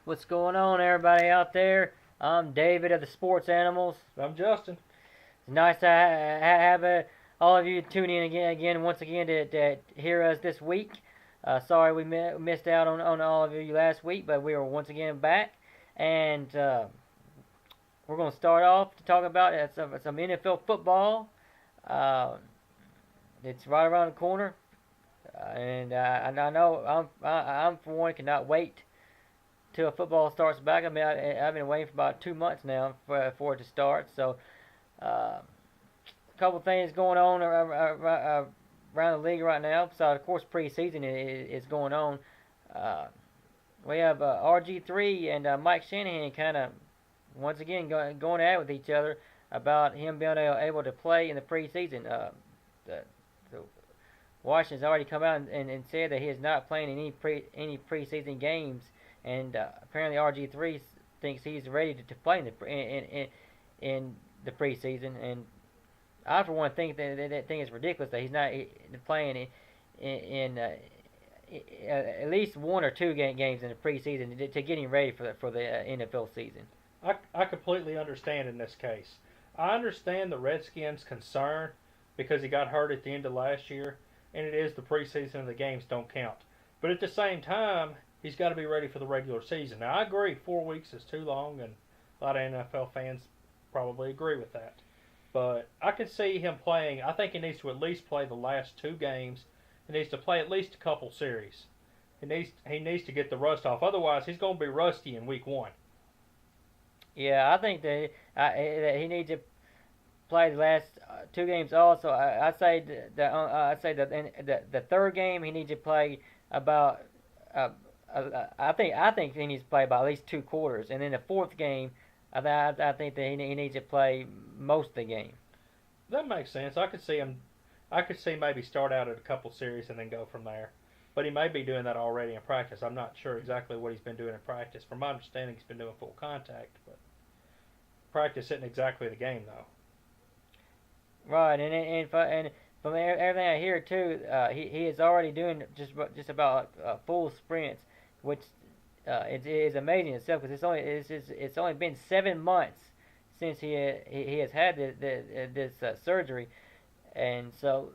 What's going on, everybody out there? I'm David of the Sports Animals. I'm Justin. It's nice to have all of you tune in once again to hear us this week. Sorry we missed out on all of you last week, but we are once again back, and we're going to start off to talk about some NFL football. Uh, it's right around the corner, and I know I'm for one cannot wait till football starts back. I mean, I've been waiting for about 2 months now for it to start. So, a couple things going on around the league right now. So, of course, preseason is going on. Uh, we have RG3 and Mike Shanahan kind of once again going at it with each other about him being able to play in the preseason. The Washington's already come out and said that he is not playing any preseason games, and apparently RG3 thinks he's ready to play in the preseason. And I, for one, think that thing is ridiculous that he's not playing in at least one or two games in the preseason to getting ready for the NFL season. I completely understand in this case. I understand the Redskins' concern because he got hurt at the end of last year, and it is the preseason and the games don't count. But at the same time, he's got to be ready for the regular season. Now, I agree 4 weeks is too long, and a lot of NFL fans probably agree with that. But I can see him playing. I think he needs to at least play the last two games. He needs to play at least a couple series. He needs to get the rust off. Otherwise, he's going to be rusty in week one. Yeah, I think that he needs to play the last two games also. I'd say the third game he needs to play about. I think he needs to play about at least two quarters, and then the fourth game, I think that he needs to play most of the game. That makes sense. I could see him. I could see maybe start out at a couple series and then go from there. But he may be doing that already in practice. I'm not sure exactly what he's been doing in practice. From my understanding, he's been doing full contact, but practice isn't exactly the game though. Right, and from everything I hear too, he is already doing just about full sprints, which it is amazing itself because it's only been 7 months since he has had this surgery, and so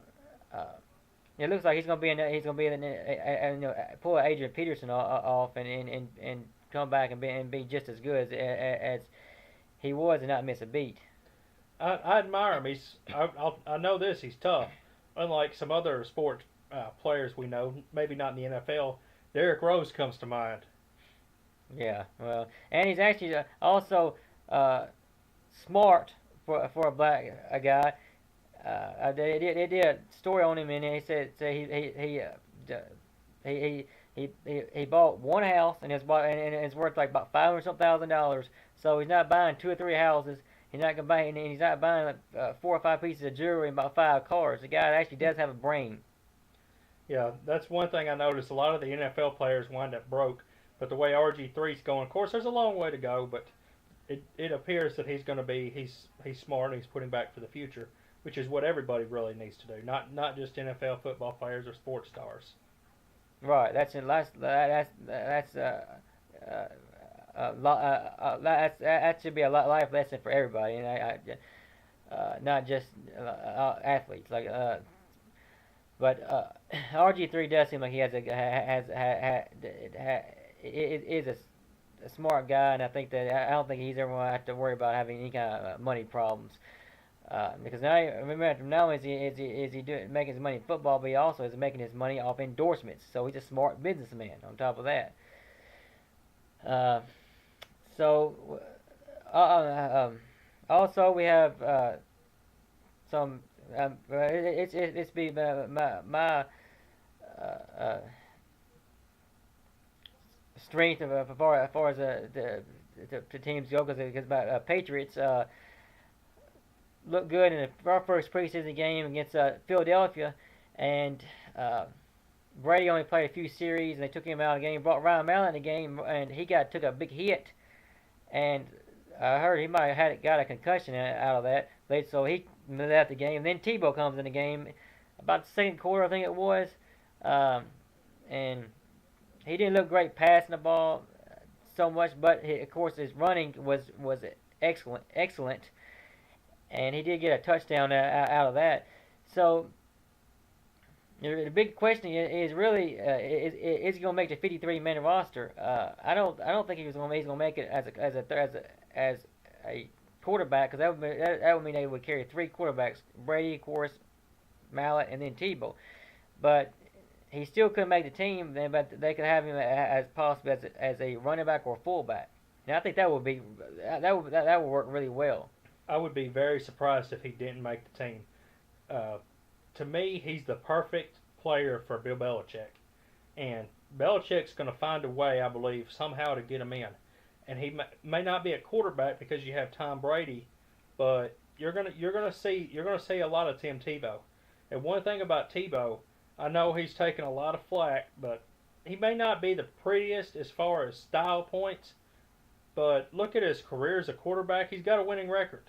it looks like pull Adrian Peterson off and come back and be just as good as he was and not miss a beat. I admire him. I know this. He's tough. Unlike some other sport players we know, maybe not in the NFL. Derrick Rose comes to mind. Yeah, well, and he's actually also smart for a guy. They did a story on him, and he said he bought one house and it's worth like about $500,000. So he's not buying two or three houses. He's not gonna buy, and he's not buying like 4 or 5 pieces of jewelry and about 5 cars. The guy actually does have a brain. Yeah, that's one thing I noticed. A lot of the NFL players wind up broke, but the way RG3's going, of course, there's a long way to go, but it appears that he's going to be he's smart and he's putting back for the future, which is what everybody really needs to do. Not just NFL football players or sports stars. Right. That should be a life lesson for everybody, and not just athletes. But RG3 does seem like he is a smart guy, and I think that I don't think he's ever going to have to worry about having any kind of money problems. Because now, remember, not only is he making his money in football, but he also is making his money off endorsements. So he's a smart businessman. On top of that, uh, so also we have some. It's be my strength as far as the teams go because my Patriots looked good in our first preseason game against Philadelphia, and Brady only played a few series, and they took him out of the game. Brought Ryan Mallett in the game, and he took a big hit, and I heard he might have got a concussion out of that. So he left the game. Then Tebow comes in the game about the second quarter, I think it was, and he didn't look great passing the ball. so much, but of course his running was excellent, and he did get a touchdown out of that. So the big question is really is he going to make the 53-man roster? I don't think he's going to make it as a quarterback, because that would mean they would carry three quarterbacks: Brady, of course, Mallett, and then Tebow. But he still couldn't make the team. Then, but they could have him as possibly as a running back or fullback. And I think that would work really well. I would be very surprised if he didn't make the team. Uh, to me, he's the perfect player for Bill Belichick, and Belichick's going to find a way, I believe, somehow to get him in. And he may not be a quarterback because you have Tom Brady, but you're gonna see a lot of Tim Tebow. And one thing about Tebow, I know he's taken a lot of flack, but he may not be the prettiest as far as style points, but look at his career as a quarterback. He's got a winning record.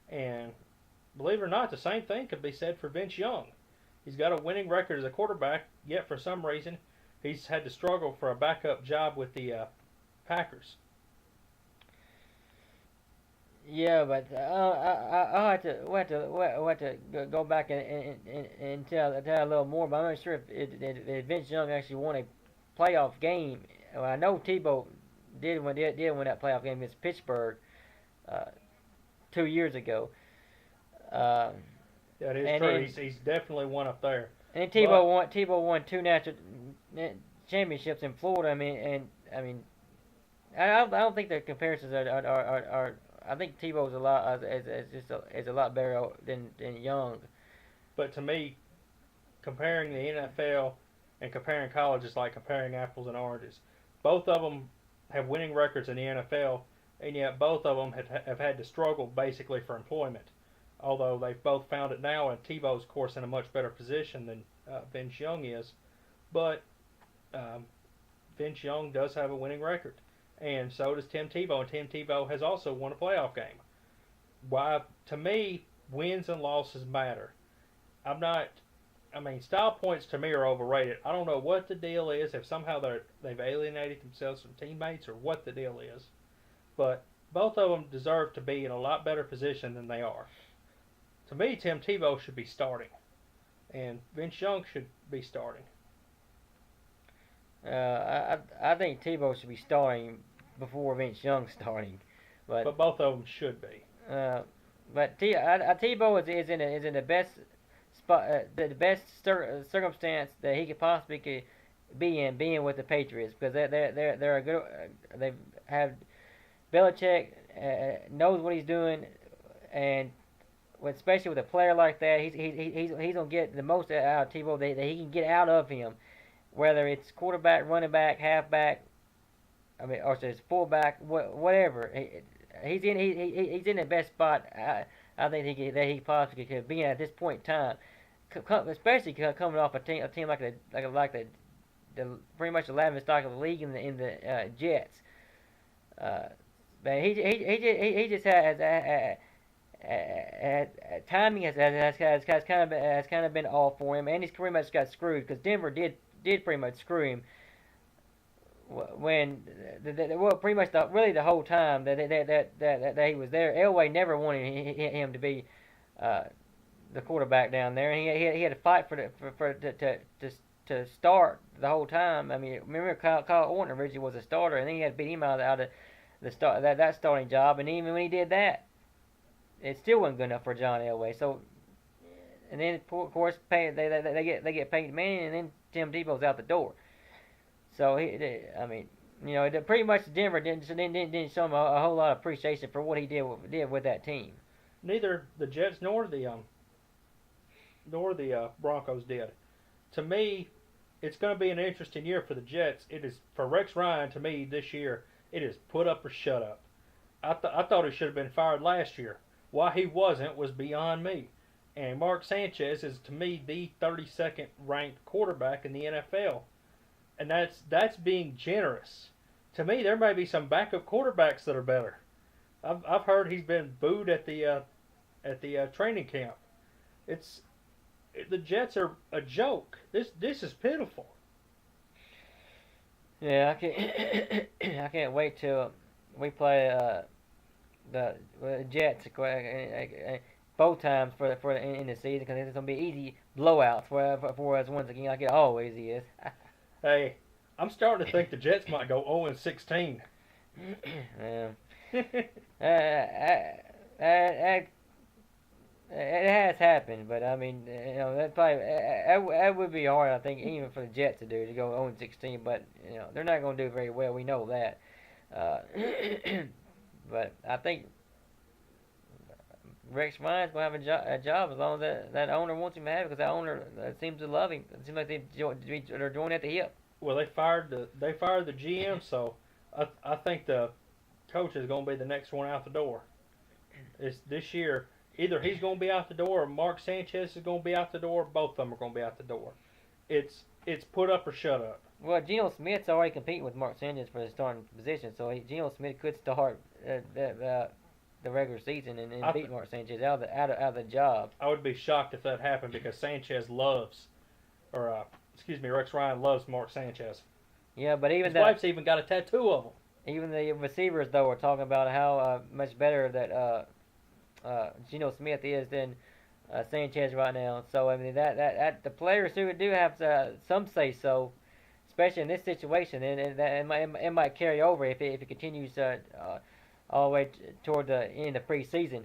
And believe it or not, the same thing could be said for Vince Young. He's got a winning record as a quarterback, yet for some reason he's had to struggle for a backup job with the Packers. Yeah, but I'll have to go back and tell a little more. But I'm not sure if Vince Young actually won a playoff game. Well, I know Tebow did win that playoff game against Pittsburgh uh, 2 years ago. Um, That is true. He's definitely one up there. And then Tebow won two national championships in Florida. I don't think the comparisons are I think Tebow's is a lot better than Young. But to me, comparing the NFL and comparing college is like comparing apples and oranges. Both of them have winning records in the NFL, and yet both of them have had to struggle basically for employment. Although they've both found it now, and Tebow's, of course, in a much better position than Vince Young is. But Vince Young does have a winning record, and so does Tim Tebow, and Tim Tebow has also won a playoff game. Why, to me, wins and losses matter. Style points to me are overrated. I don't know what the deal is, if somehow they've alienated themselves from teammates or what the deal is. But both of them deserve to be in a lot better position than they are. To me, Tim Tebow should be starting, and Vince Young should be starting. I think Tebow should be starting before Vince Young starting, but both of them should be. But Tebow is in the best spot, the best circumstance that he could possibly be in, being with the Patriots, because they're a good. They have Belichick knows what he's doing, and especially with a player like that, he's gonna get the most out of Tebow that he can get out of him, whether it's quarterback, running back, halfback, or it's fullback, whatever. He's in the best spot I think he possibly could be in at this point in time, especially coming off a team like the pretty much the laughing stock of the league in the Jets. But he just has. Timing has kind of been off for him, and he's pretty much got screwed because Denver did pretty much screw him when pretty much the whole time that he was there. Elway never wanted him to be the quarterback down there, and he had to fight to start the whole time. Remember Kyle Orton originally was a starter, and then he had to beat him out of the that starting job, and even when he did that, it still wasn't good enough for John Elway. So, and then of course they get Peyton Manning, and then Tim Tebow's out the door. So pretty much Denver didn't show him a whole lot of appreciation for what he did with that team. Neither the Jets nor the Broncos did. To me, it's going to be an interesting year for the Jets. It is for Rex Ryan. To me, this year it is put up or shut up. I thought he should have been fired last year. Why he wasn't was beyond me. And Mark Sanchez is, to me, the 32nd ranked quarterback in the NFL. And that's being generous. To me, there may be some backup quarterbacks that are better. I've heard he's been booed at the training camp. The Jets are a joke. This is pitiful. Yeah, I can't. I can't wait till we play the Jets both times for in the season because it's gonna be easy blowouts for us once again, like it always is. Hey, I'm starting to think the Jets might go 0-16. Yeah. It has happened, but I mean, that probably that would be hard. I think even for the Jets to do to go 0-16, but they're not going to do very well. We know that. Uh, but I think Rex Ryan's going to have a job as long as that owner wants him to have it because that owner seems to love him. It seems like they're joined at the hip. Well, they fired the GM, so I think the coach is going to be the next one out the door. It's this year. Either he's going to be out the door, or Mark Sanchez is going to be out the door. Both of them are going to be out the door. It's put up or shut up. Well, Geno Smith's already competing with Mark Sanchez for the starting position, so Geno Smith could start the regular season and beat Mark Sanchez out of the job. I would be shocked if that happened because Sanchez loves, or excuse me, Rex Ryan loves Mark Sanchez. Yeah, but His wife's even got a tattoo of him. even the receivers though are talking about how much better that Geno Smith is than Sanchez right now. So I mean that the players who do have some say so, especially in this situation, and that it might carry over if it continues all the way toward the end of preseason.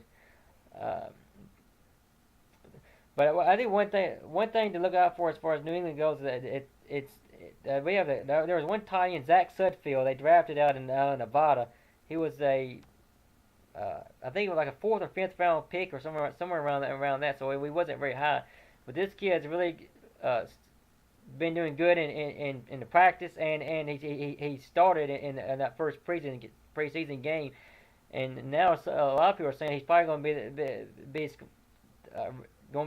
Uh, but I think one thing to look out for as far as New England goes is that we have there was one tie in Zach Sudfield they drafted out in Nevada. He was I think it was like a fourth or fifth round pick or somewhere around that. So he wasn't very high, but this kid's really been doing good in the practice and he started in that first preseason game, and now a lot of people are saying he's probably going to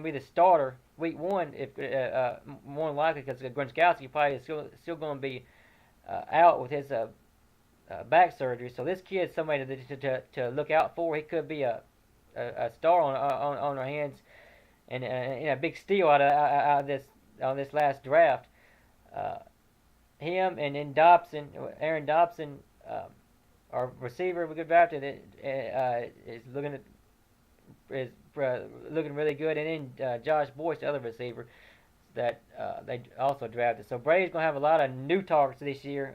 be the starter week one if more than likely because Gronkowski probably is still going to be out with his back surgery. So this kid's somebody to look out for. He could be a star on our hands and a big steal out of this last draft. Him and then Aaron Dobson, our receiver we could drafted is looking really good, and then Josh Boyce, the other receiver that they also drafted. So Brady's gonna have a lot of new targets this year,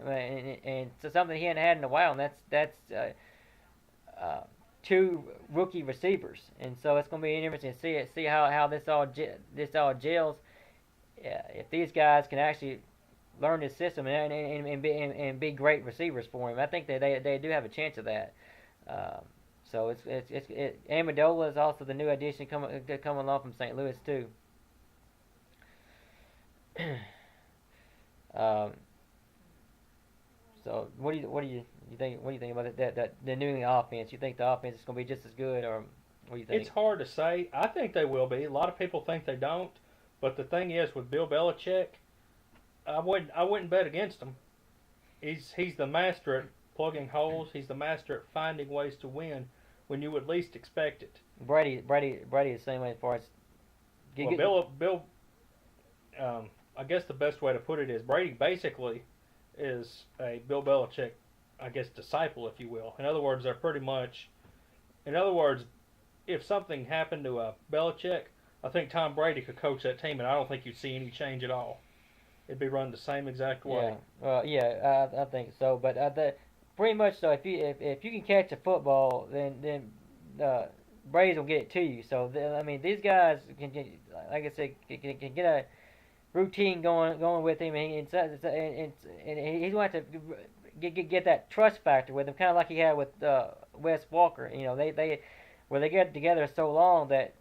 and so something he hadn't had in a while, and that's two rookie receivers, and so it's gonna be interesting to see how this all gels. If these guys can actually learn this system and be great receivers for him, I think they do have a chance of that. So Amendola is also the new addition coming along from St. Louis too. um, so what do you think? What do you think about that the New England offense? You think the offense is going to be just as good, or what do you think? It's hard to say. I think they will be. A lot of people think they don't, but the thing is, with Bill Belichick, I wouldn't bet against him. He's the master at plugging holes. He's the master at finding ways to win when you would least expect it. Brady is the same way as far as Bill. I guess the best way to put it is Brady basically is a Bill Belichick, I guess, disciple, if you will. In other words, they're pretty much. In other words, if something happened to Belichick, I think Tom Brady could coach that team, and I don't think you'd see any change at all. It'd be run the same exact way. Yeah, I think so. But pretty much so. If you can catch a football, then Brady's will get it to you. So I mean, these guys can like I said, can get a routine going with him, and he's going to have to get that trust factor with him, kind of like he had with Wes Walker. They get together so long that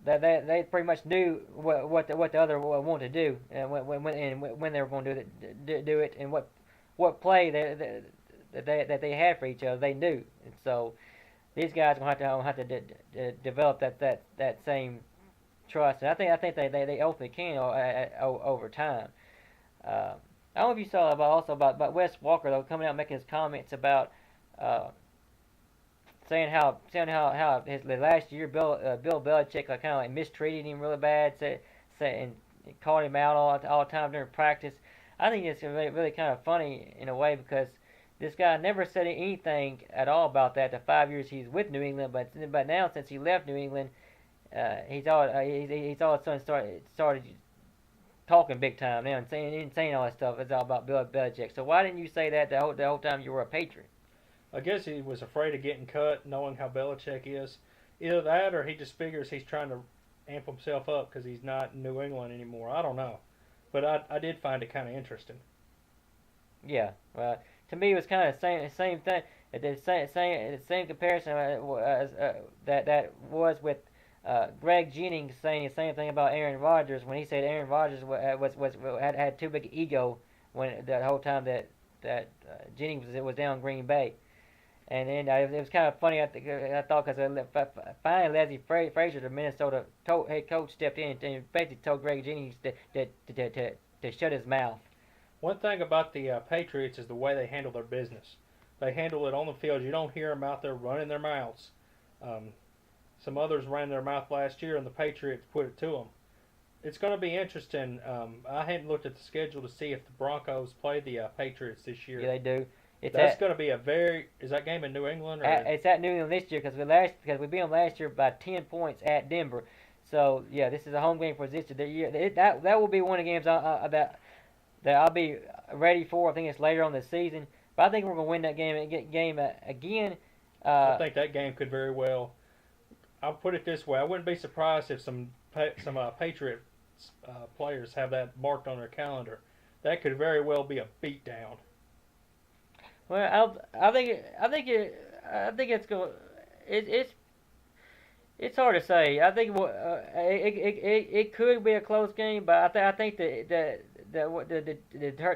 they pretty much knew what the other wanted to do, and when they were going to do it, and what play that they had for each other, they knew. And so these guys are going to have to develop that same trust, and I think they ultimately can over time. I don't know if you saw about Wes Walker though coming out and making his comments about saying how his last year Bill Belichick kind of mistreated him really bad, and called him out all the time during practice. I think it's really, really kind of funny in a way because this guy never said anything at all about that the 5 years he's with New England, but now since he left New England, he's all of a sudden started talking big time now and saying all that stuff. It's all about Bill Belichick. So why didn't you say that the whole time you were a Patriot? I guess he was afraid of getting cut, knowing how Belichick is. Either that, or he just figures he's trying to amp himself up because he's not in New England anymore. I don't know, but I did find it kind of interesting. Yeah. To me, it was kind of the same thing. The same comparison that was with Greg Jennings saying the same thing about Aaron Rodgers when he said Aaron Rodgers had too big an ego when the whole time that Jennings was down in Green Bay. And then it was kind of funny. I thought because finally Leslie Frazier, the Minnesota head coach, stepped in and basically told Greg Jennings to shut his mouth. One thing about the Patriots is the way they handle their business. They handle it on the field. You don't hear them out there running their mouths. Some others ran their mouth last year, and the Patriots put it to them. It's going to be interesting. I hadn't looked at the schedule to see if the Broncos play the Patriots this year. Yeah, they do. That's going to be a very. Is that game in New England? Or? It's at New England this year because we beat them last year by 10 points at Denver. So yeah, this is a home game for us this year. That will be one of the games that I'll be ready for. I think it's later on this season, but I think we're going to win that game again. I think that game could very well. I'll put it this way: I wouldn't be surprised if some Patriot players have that marked on their calendar. That could very well be a beatdown. Well, I think it's going. It's hard to say. I think it could be a close game, but I think the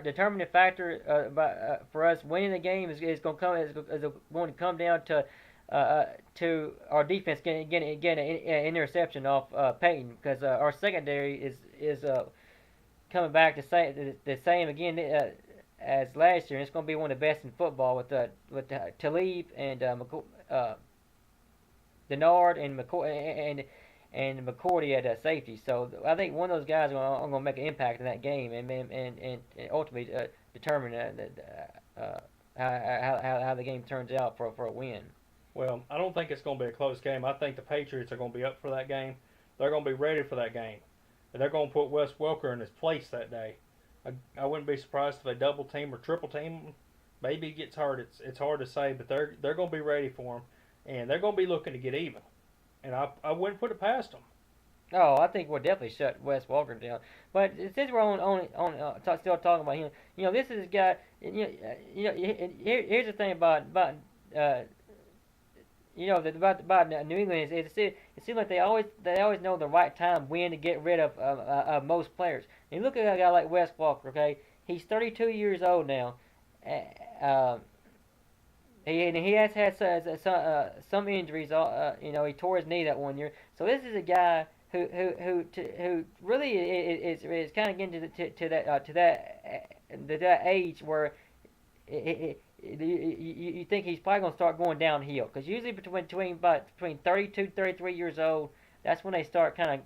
determining factor for us winning the game is going to come down to our defense getting an interception off Peyton because our secondary is coming back the same again as last year. And it's going to be one of the best in football with Talib and Denard and McCourty at safety. So I think one of those guys are going to make an impact in that game and ultimately determine how the game turns out for a win. Well, I don't think it's going to be a close game. I think the Patriots are going to be up for that game. They're going to be ready for that game. And they're going to put Wes Welker in his place that day. I wouldn't be surprised if they double team or triple team him. Maybe he gets hurt. It's hard to say, but they're going to be ready for him. And they're going to be looking to get even. And I wouldn't put it past them. Oh, I think we'll definitely shut Wes Welker down. But since we're still talking about him, this is a guy. Here's the thing about New England is it seems like they always know the right time when to get rid of most players. And you look at a guy like Wes Welker. Okay, he's 32 years old now. He has had some injuries. He tore his knee that one year. So this is a guy who really is kind of getting to that age where you think he's probably going to start going downhill because usually between 32 33 years old, that's when they start kind of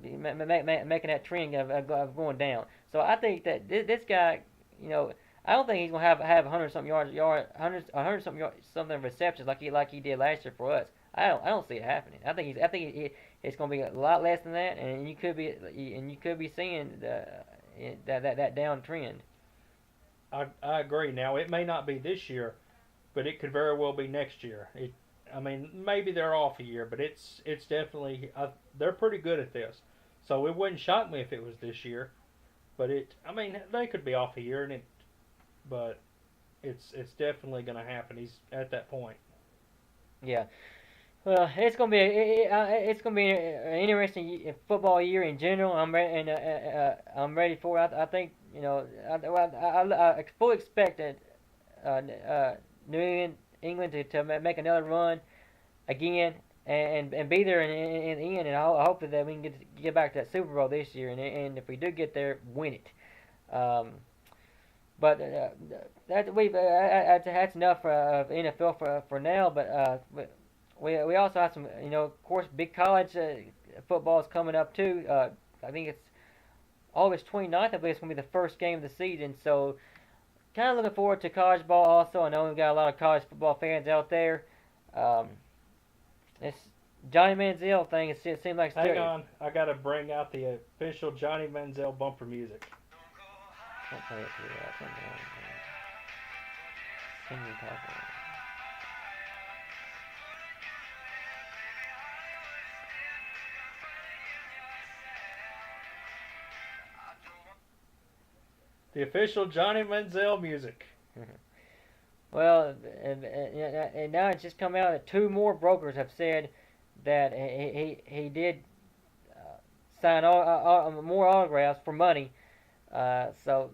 making that trend of going down. So I think that this guy, I don't think he's gonna have 100 something receptions like he did last year for us. I don't see it happening. I think it's gonna be a lot less than that, and you could be seeing that downtrend. I agree. Now it may not be this year, but it could very well be next year. Maybe they're off a year, but it's definitely they're pretty good at this. So it wouldn't shock me if it was this year, but they could be off a year but it's definitely going to happen. He's at that point. Yeah. Well, it's gonna be an interesting football year in general. I'm ready for it. I think I fully expected New England to make another run again and be there in the end. And I hope that we can get back to that Super Bowl this year. And if we do get there, win it. But that's enough of NFL for now. But we also have some, of course, big college football is coming up too. I think it's August 29th. I believe it's going to be the first game of the season. So kind of looking forward to college ball also. I know we've got a lot of college football fans out there. Um, this Johnny Manziel thing, it seems like... Hang on, I got to bring out the official Johnny Manziel bumper music. Can't play it through that. Can you talk about it? The official Johnny Manziel music. Well, and now it's just come out that two more brokers have said that he did sign more autographs for money. So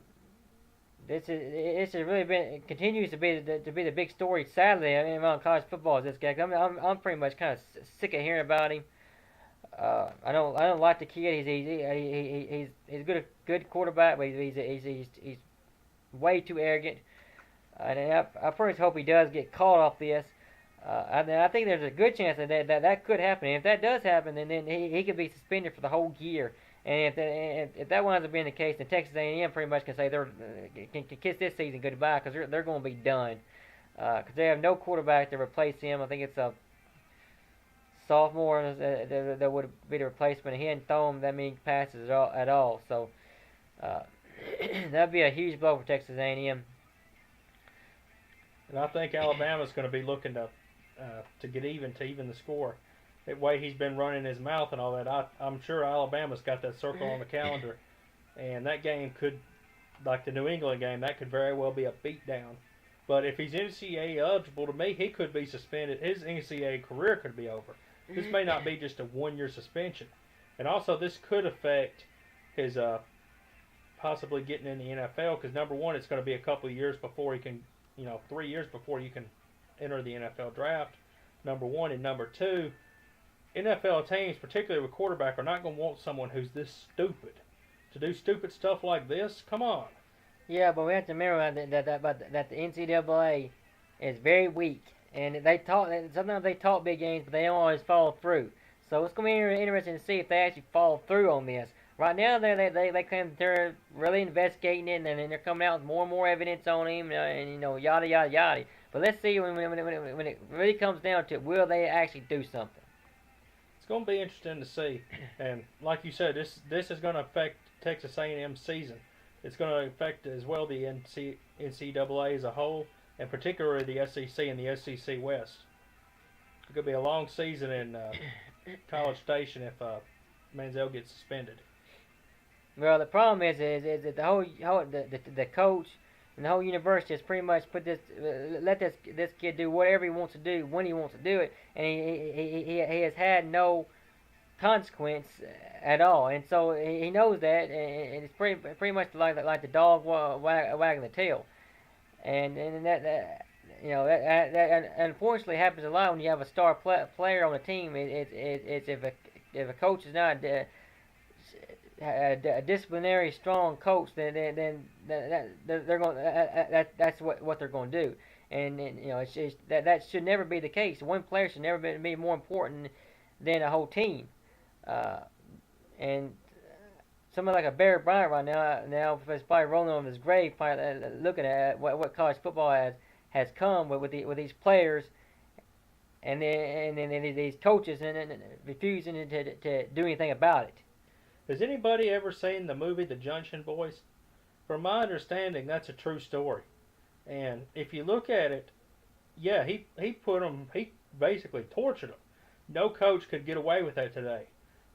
this has really been, it continues to be the big story. Sadly, I mean, around college football is this guy. I'm pretty much kind of sick of hearing about him. I don't like the kid. He's good quarterback, but he's way too arrogant. And I first hope he does get caught off this. I think there's a good chance that could happen. And if that does happen, then he could be suspended for the whole year. And if that winds up being the case, then Texas A&M pretty much can say can kiss this season goodbye because they're going to be done. Because they have no quarterback to replace him. I think it's a sophomore that would be the replacement. He hadn't thrown that many passes at all. So that'd be a huge blow for Texas A&M. And I think Alabama's going to be looking to get even the score. The way he's been running his mouth and all that, I'm sure Alabama's got that circle on the calendar. And that game could, like the New England game, that could very well be a beatdown. But if he's NCAA eligible, to me, he could be suspended. His NCAA career could be over. This may not be just a one-year suspension. And also, this could affect his possibly getting in the NFL because, number one, it's going to be a couple of years before he can, 3 years before you can enter the NFL draft, number one. And number two, NFL teams, particularly with quarterback, are not going to want someone who's this stupid to do stupid stuff like this. Come on. Yeah, but we have to remember that the NCAA is very weak, and sometimes they talk big games, but they don't always follow through. So it's going to be interesting to see if they actually follow through on this. Right now, they claim they're really investigating it, and they're coming out with more and more evidence on him, and yada yada yada. But let's see when it really comes down to it, will they actually do something? It's going to be interesting to see, and like you said, this is going to affect Texas A&M's season. It's going to affect as well the NCAA as a whole, and particularly the SEC and the SEC West. It could be a long season in College Station if Manziel gets suspended. Well, the problem is that the coach and the whole university has pretty much put let this kid do whatever he wants to do when he wants to do it, and he has had no consequence at all, and so he knows that, and it's pretty much like the dog wagging the tail, and that unfortunately happens a lot when you have a star player on the team. It's if a coach is not a disciplinary strong coach, then they're going that's what they're going to do, and it's just, that should never be the case. One player should never be more important than a whole team. And somebody like a Barry Bryant right now is probably rolling on his grave, looking at what college football has come with these players, and then these coaches and refusing to do anything about it. Has anybody ever seen the movie The Junction Boys? From my understanding, that's a true story. And if you look at it, yeah, he basically tortured them. No coach could get away with that today.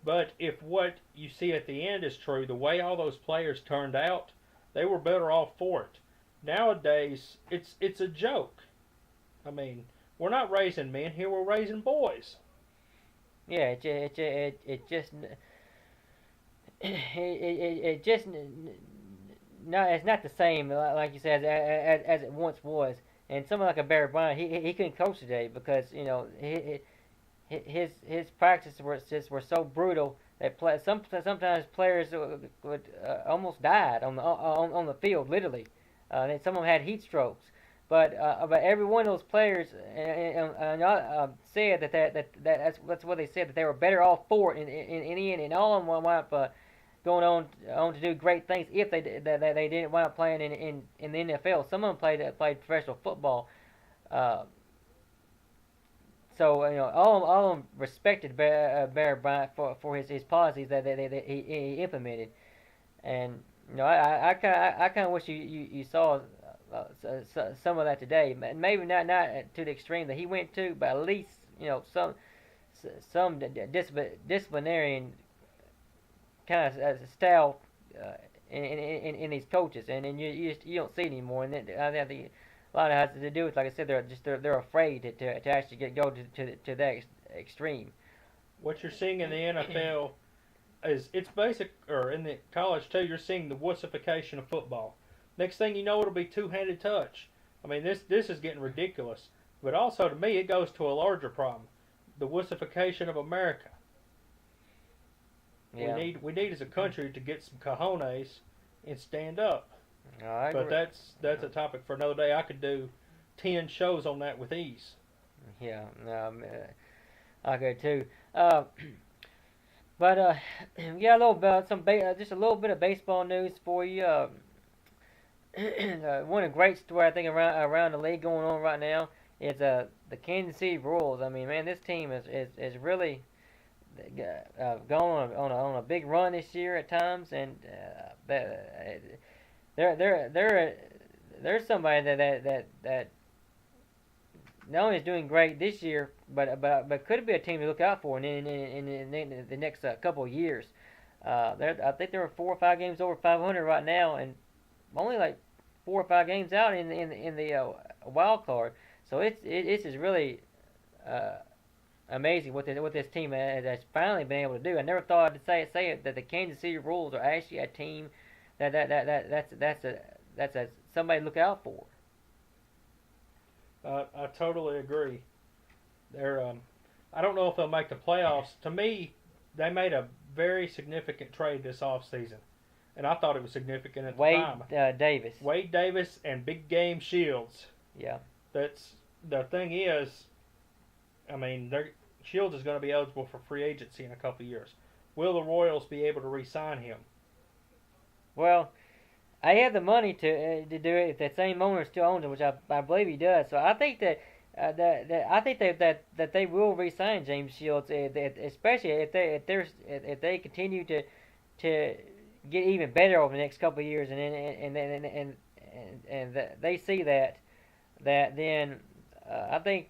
But if what you see at the end is true, the way all those players turned out, they were better off for it. Nowadays, it's a joke. I mean, we're not raising men here; we're raising boys. Yeah, it's not the same, like you said, as it once was. And someone like a Barry Bryant, he couldn't coach today because his practices were so brutal that sometimes players would almost died on the field, literally. And some of them had heat strokes. But every one of those players said that's what they said, that they were better off for it in the end, and all of them wound up going on to do great things if they didn't wind up playing in the NFL. Some of them played professional football. Uh, so all of them respected Bear Bryant for his policies that he implemented, and I kind of wish you saw some of that today. Maybe not to the extreme that he went to, but at least some disciplinarian kind of style in these coaches, and you don't see it anymore. And I think a lot of it has to do with, like I said, they're afraid to actually go to that extreme. What you're seeing in the NFL is it's basic, or in the college too. You're seeing the wussification of football. Next thing you know, it'll be two-handed touch. I mean, this is getting ridiculous. But also, to me, it goes to a larger problem: the wussification of America. Yeah. We need as a country to get some cojones and stand up. But that's a topic for another day. I could do 10 shows on that with ease. Yeah, I could too. But yeah, a little bit just a little bit of baseball news for you. One great story I think around the league going on right now is the Kansas City Royals. I mean, man, this team is really going on a big run this year at times, and there's somebody that not only is doing great this year, but could be a team to look out for in the next couple of years. I think there are 4 or 5 games over 500 right now, and only like 4 or 5 games out in the wild card. So it's just really amazing what this team has finally been able to do. I never thought I'd say it that the Kansas City Royals are actually a team that's somebody to look out for. I totally agree. They're I don't know if they'll make the playoffs. To me, they made a very significant trade this offseason, and I thought it was significant at the time. Wade Davis and Big Game Shields. Yeah. That's the thing is, I mean, Shields is going to be eligible for free agency in a couple of years. Will the Royals be able to re-sign him? Well, I have the money to do it if that same owner still owns him, which I believe he does. So I think that they will re-sign James Shields, especially if they continue to get even better over the next couple of years, and they see that then I think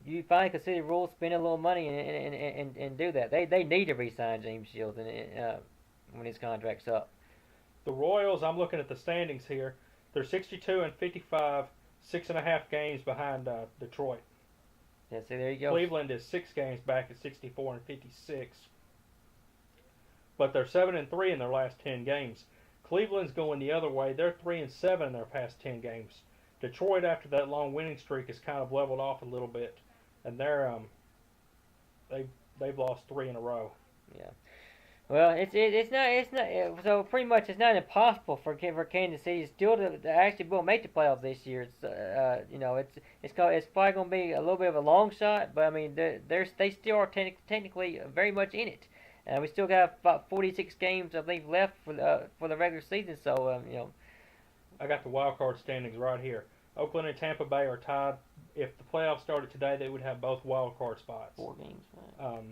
you finally could see the Royals spend a little money and do that. They need to re-sign James Shields when his contract's up. The Royals, I'm looking at the standings here. They're 62 and 55, 6.5 games behind Detroit. Yeah, see, there you go. Cleveland is 6 games back at 64 and 56. But they're 7 and 3 in their last 10 games. Cleveland's going the other way. They're 3 and 7 in their past 10 games. Detroit, after that long winning streak, has kind of leveled off a little bit, and they've lost 3 in a row. Yeah. Well, it's not so pretty much it's not impossible for Kansas City still to actually make the playoffs this year. It's probably going to be a little bit of a long shot, but I mean they still are technically very much in it. We still got about 46 games I think left for the regular season. So I got the wild card standings right here. Oakland and Tampa Bay are tied. If the playoffs started today, they would have both wild card spots. 4 games. Right?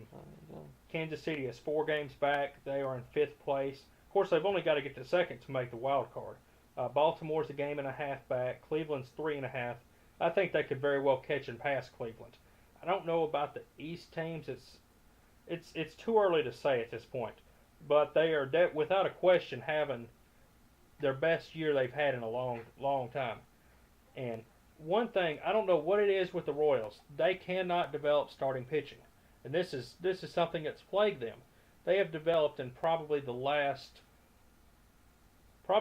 Kansas City is 4 games back. They are in 5th place. Of course, they've only got to get to 2nd to make the wild card. Baltimore's a game and a half back. Cleveland's 3.5. I think they could very well catch and pass Cleveland. I don't know about the East teams. It's too early to say at this point, but they are without a question having their best year they've had in a long time. And one thing, I don't know what it is with the Royals. They cannot develop starting pitching. And this is something that's plagued them. They have developed in probably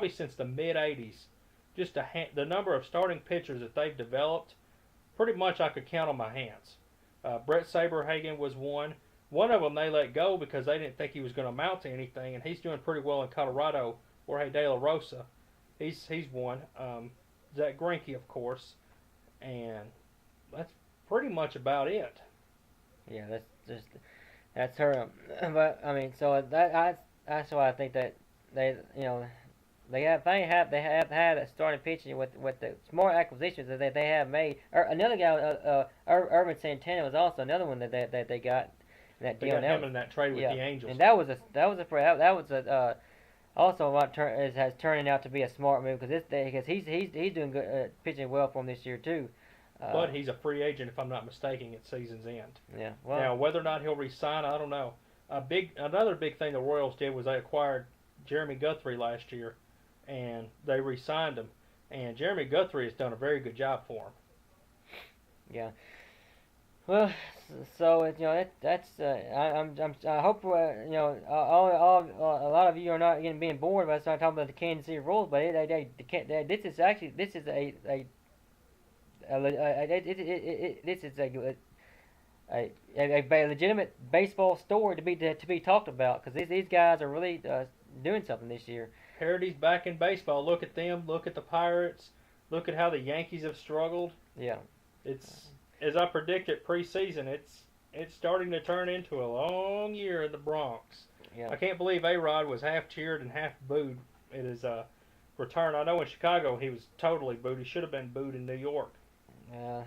since the mid-'80s, just the number of starting pitchers that they've developed, pretty much I could count on my hands. Brett Saberhagen was one. One of them they let go because they didn't think he was going to amount to anything, and he's doing pretty well in Colorado. Jorge De La Rosa, he's one. Zach Greinke, of course, and that's pretty much about it. Yeah, that's her. But I mean, so that's why I think that they, they have had a starting pitching with the smart acquisitions that they have made. Another guy, Urban Santana was also another one that they got in that They deal. got And that him was, in that trade with yeah, the Angels. and that was a also what has turning out to be a smart move because he's doing good, pitching well for him this year too. But he's a free agent, if I'm not mistaken, at season's end. Yeah, well, Now, whether or not he'll resign, I don't know. Another big thing the Royals did was they acquired Jeremy Guthrie last year, and they re-signed him. And Jeremy Guthrie has done a very good job for him. yeah. Well, so that's I hope a lot of you are not getting being bored by starting talking about the Kansas City Royals, but this is actually this is a legitimate baseball story to be talked about because these guys are really doing something this year. Harity's back in baseball. Look at them. Look at the Pirates. Look at how the Yankees have struggled. Yeah, It's as I predicted preseason. It's starting to turn into a long year in the Bronx. yeah. I can't believe A-Rod was half cheered and half booed at his return. I know in Chicago he was totally booed. He should have been booed in New York.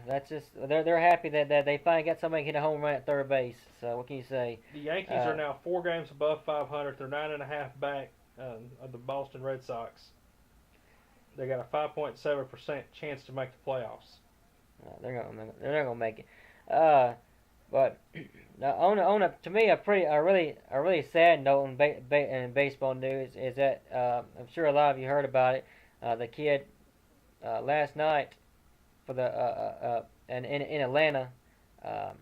That's just they're happy that they finally got somebody hit a home run at third base. So what can you say? The Yankees are now 4 games above 500. They're 9.5 back of the Boston Red Sox. They got a 5.7% chance to make the playoffs. They're not gonna make it. But now to me a really sad note in baseball news is that I'm sure a lot of you heard about it. The kid last night for the in Atlanta, um,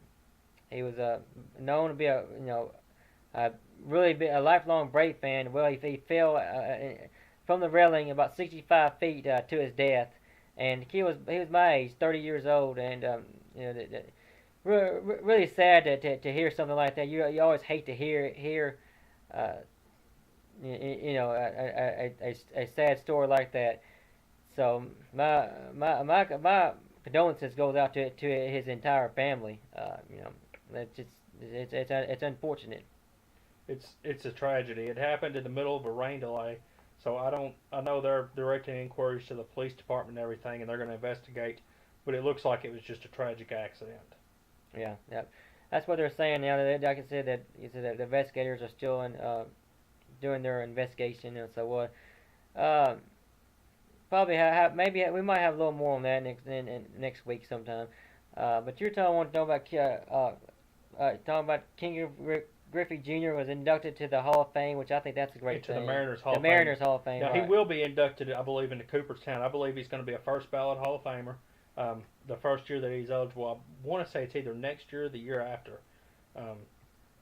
he was known to be a lifelong Brave fan. Well, he fell from the railing about 65 feet to his death, and he was my age, 30 years old, and really sad to hear something like that. You always hate to hear uh, a sad story like that. So my condolences goes out to his entire family. That's just it's unfortunate. It's a tragedy. It happened in the middle of a rain delay. So I know they're directing inquiries to the police department and everything, and they're going to investigate. But it looks like it was just a tragic accident. Yeah, yeah. That's what they're saying now. Like I said, that the investigators are still doing their investigation, and so probably maybe we might have a little more on that next week sometime. But you're talking about King Griffey Jr. was inducted to the Hall of Fame, which I think that's a great Into thing. the Mariners Hall The of Fame. Mariners Hall of Fame. Now Right. he will be inducted, I believe, into Cooperstown. I believe he's going to be a first ballot Hall of Famer. The first year that he's eligible, I want to say it's either next year or the year after. Um,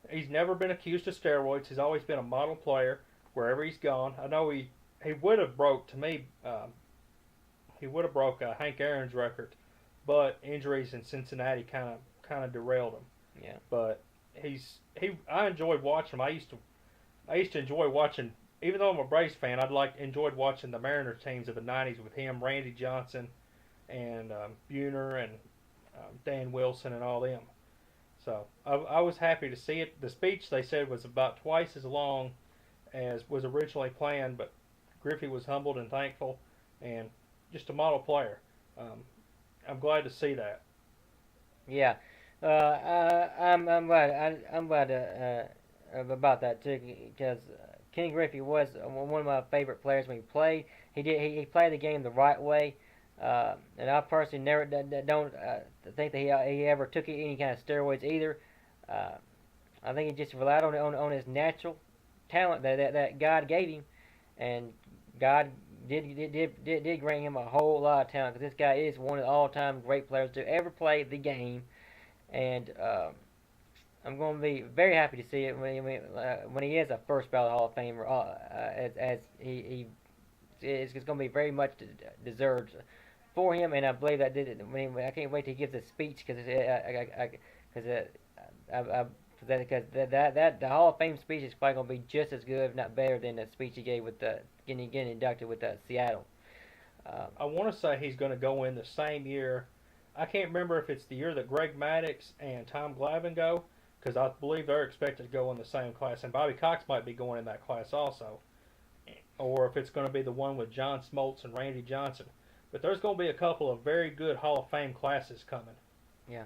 he's never been accused of steroids. He's always been a model player wherever he's gone. I know he would have broke to me. He would have broke Hank Aaron's record, but injuries in Cincinnati kind of derailed him. Yeah. But I enjoyed watching him. I used to enjoy watching. Even though I'm a Braves fan, enjoyed watching the Mariners teams of the '90s with him, Randy Johnson, and Buhner and Dan Wilson and all them. So I was happy to see it. The speech they said was about twice as long as was originally planned, but Griffey was humbled and thankful, and just a model player. I'm glad to see that. Yeah. I'm glad about that too because King Griffey was one of my favorite players when he played. He played the game the right way, and I personally never don't think that he ever took any kind of steroids either. I think he just relied on his natural talent that God gave him, and God did grant him a whole lot of talent because this guy is one of the all-time great players to ever play the game, and I'm going to be very happy to see it when he is a first ballot Hall of Famer, as he it's going to be very much deserved for him, and I believe that I can't wait till he gives a speech because that the Hall of Fame speech is probably going to be just as good, if not better, than the speech he gave with getting inducted with Seattle. I want to say he's going to go in the same year. I can't remember if it's the year that Greg Maddux and Tom Glavine go, because I believe they're expected to go in the same class, and Bobby Cox might be going in that class also, or if it's going to be the one with John Smoltz and Randy Johnson. But there's going to be a couple of very good Hall of Fame classes coming. Yeah.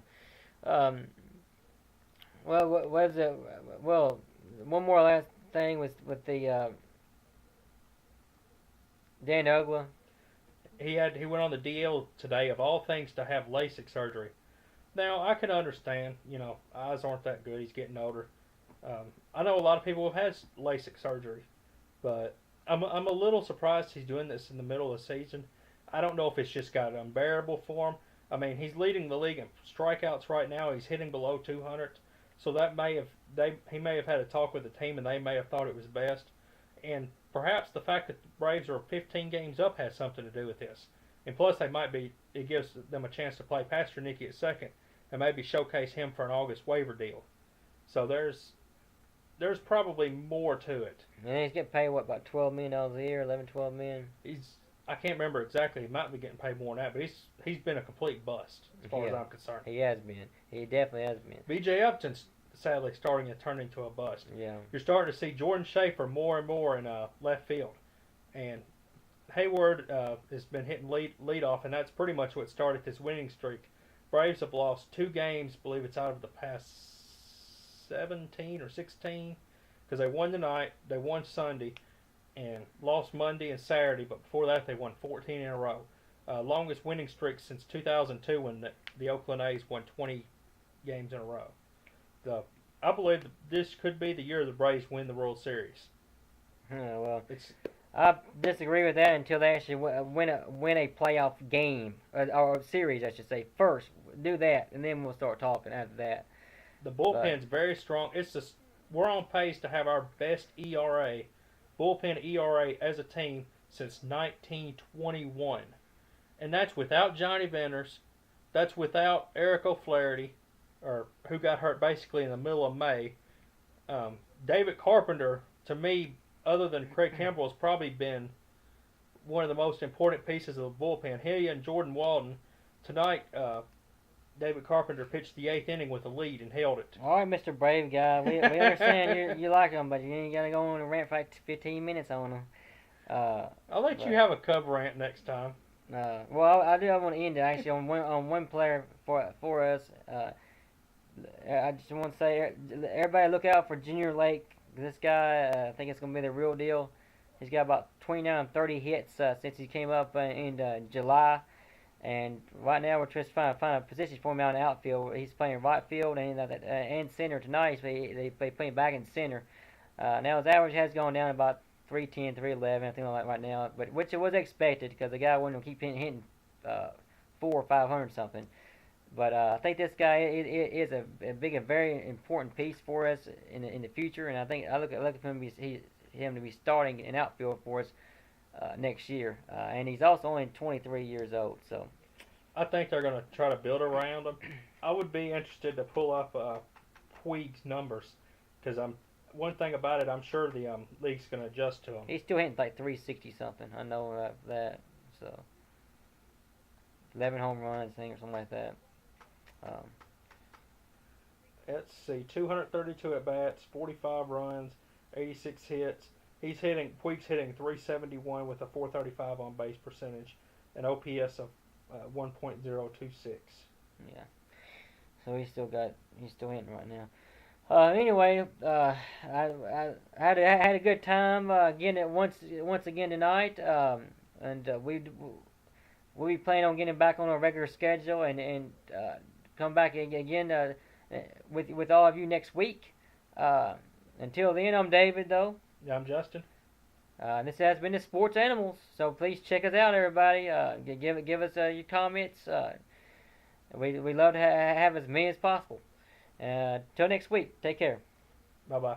Um, well, what is it? Well, one more last thing with the Dan Ogla. He went on the DL today, of all things, to have LASIK surgery. Now I can understand, eyes aren't that good. He's getting older. I know a lot of people have had LASIK surgery, but I'm a little surprised he's doing this in the middle of the season. I don't know if it's just got unbearable for him. I mean, he's leading the league in strikeouts right now. He's hitting below 200, so that he may have had a talk with the team, and they may have thought it was best. And perhaps the fact that the Braves are 15 games up has something to do with this. And plus, it gives them a chance to play Pastornicky at second and maybe showcase him for an August waiver deal. So there's probably more to it. And he's getting paid, what, about $12 million a year, 12 million? I can't remember exactly. He might be getting paid more than that, but he's been a complete bust as far as I'm concerned. He has been. He definitely has been. B.J. Upton's sadly starting to turn into a bust. Yeah. You're starting to see Jordan Schaefer more and more in left field, and Hayward has been hitting lead off, and that's pretty much what started this winning streak. Braves have lost 2 games, I believe it's out of the past 17 or 16, because they won tonight, they won Sunday, and lost Monday and Saturday, but before that they won 14 in a row. Longest winning streak since 2002 when the Oakland A's won 20 games in a row. I believe this could be the year the Braves win the World Series. Well, I disagree with that until they actually win a playoff game or series, I should say. First, do that, and then we'll start talking after that. The bullpen's very strong. We're on pace to have our best bullpen ERA as a team since 1921, and that's without Johnny Venters. That's without Eric O'Flaherty, who got hurt basically in the middle of May. David Carpenter, to me, other than Craig Campbell, has probably been one of the most important pieces of the bullpen. He and Jordan Walden. Tonight, David Carpenter pitched the 8th inning with a lead and held it. All right, Mr. Brave Guy. We understand you like him, but you ain't got to go on and rant for like 15 minutes on him. I'll let you have a Cub rant next time. Well, I want to end it actually on one player for us. I just want to say, everybody look out for Junior Lake. This guy, I think it's going to be the real deal. He's got about 29, 30 hits since he came up in July. And right now we're just trying to find a position for him out in the outfield. He's playing right field and center tonight. So they play back in center. Now his average has gone down about 310, 311, I think like right now, but which it was expected because the guy wouldn't keep hitting 400 or 500 something. But I think this guy is a very important piece for us in the future, and I think I look at him to be starting in outfield for us next year, and he's also only 23 years old. So I think they're going to try to build around him. I would be interested to pull up Puig's numbers because one thing about it, I'm sure the league's going to adjust to him. He's still hitting like 360 something. I know that. So 11 home runs, I think, or something like that. Let's see, 232 at bats, 45 runs, 86 hits. Puig's hitting 371 with a 435 on base percentage, an OPS of 1.026. Yeah. So he's still hitting right now. Anyway, I had a good time again once again tonight, and we'll be planning on getting back on our regular schedule and come back again with all of you next week. Until then, I'm David, though. Yeah, I'm Justin. This has been the Sports Animals. So please check us out, everybody. Give us your comments. We love to have as many as possible. Till next week. Take care. Bye bye.